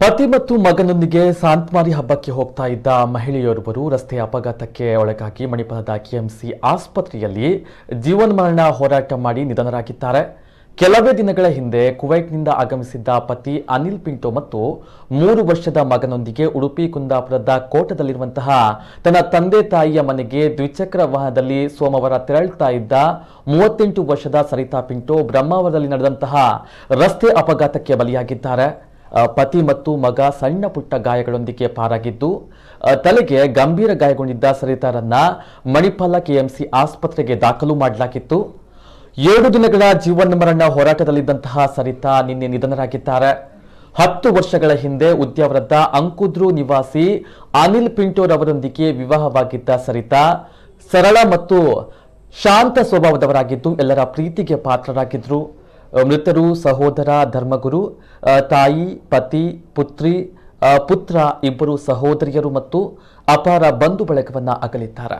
ಪತಿ ಮತ್ತು ಮಗನೊಂದಿಗೆ ಸಾಂತ್ಮಾರಿ ಹಬ್ಬಕ್ಕೆ ಹೋಗ್ತಾ ಇದ್ದ ಮಹಿಳೆಯೋರ್ವರು ರಸ್ತೆ ಅಪಘಾತಕ್ಕೆ ಒಳಗಾಗಿ ಮಣಿಪಾಲದ ಕೆಎಂಸಿ ಆಸ್ಪತ್ರೆಯಲ್ಲಿ ಜೀವನ್ಮರಣ ಹೋರಾಟ ಮಾಡಿ ನಿಧನರಾಗಿದ್ದಾರೆ. ಕೆಲವೇ ದಿನಗಳ ಹಿಂದೆ ಕುವೈಟ್ನಿಂದ ಆಗಮಿಸಿದ್ದ ಪತಿ ಅನಿಲ್ ಪಿಂಟೋ ಮತ್ತು 3 ವರ್ಷದ ಮಗನೊಂದಿಗೆ ಉಡುಪಿ ಕುಂದಾಪುರದ ಕೋಟದಲ್ಲಿರುವಂತಹ ತನ್ನ ತಂದೆ ತಾಯಿಯ ಮನೆಗೆ ದ್ವಿಚಕ್ರ ವಾಹನದಲ್ಲಿ ಸೋಮವಾರ ತೆರಳುತ್ತಾ ಇದ್ದ 38 ವರ್ಷದ ಸರಿತಾ ಪಿಂಟೋ ಬ್ರಹ್ಮಾವರದಲ್ಲಿ ನಡೆದಂತಹ ರಸ್ತೆ ಅಪಘಾತಕ್ಕೆ ಬಲಿಯಾಗಿದ್ದಾರೆ. ಪತಿ ಮತ್ತು ಮಗ ಸಣ್ಣ ಪುಟ್ಟ ಗಾಯಗಳೊಂದಿಗೆ ಪಾರಾಗಿದ್ದು, ತಲೆಗೆ ಗಂಭೀರ ಗಾಯಗೊಂಡಿದ್ದ ಸರಿತಾರನ್ನ ಮಣಿಪಾಲ ಕೆಎಂಸಿ ಆಸ್ಪತ್ರೆಗೆ ದಾಖಲು ಮಾಡಲಾಗಿತ್ತು. 7 ದಿನಗಳ ಜೀವನ್ಮರಣ ಹೋರಾಟದಲ್ಲಿದ್ದಂತಹ ಸರಿತಾ ನಿನ್ನೆ ನಿಧನರಾಗಿದ್ದಾರೆ. 10 ವರ್ಷಗಳ ಹಿಂದೆ ಉದ್ಯಾವರದ ಅಂಕುದ್ರು ನಿವಾಸಿ ಅನಿಲ್ ಪಿಂಟೋರವರೊಂದಿಗೆ ವಿವಾಹವಾಗಿದ್ದ ಸರಿತಾ ಸರಳ ಮತ್ತು ಶಾಂತ ಸ್ವಭಾವದವರಾಗಿದ್ದು ಎಲ್ಲರ ಪ್ರೀತಿಗೆ ಪಾತ್ರರಾಗಿದ್ರು. ಮೃತರು ಸಹೋದರ ಧರ್ಮಗುರು, ತಾಯಿ, ಪತಿ, ಪುತ್ರ, ಇಬ್ಬರು ಸಹೋದರಿಯರು ಮತ್ತು ಅಪಾರ ಬಂಧು ಬಳಗವನ್ನ ಅಗಲಿದ್ದಾರೆ.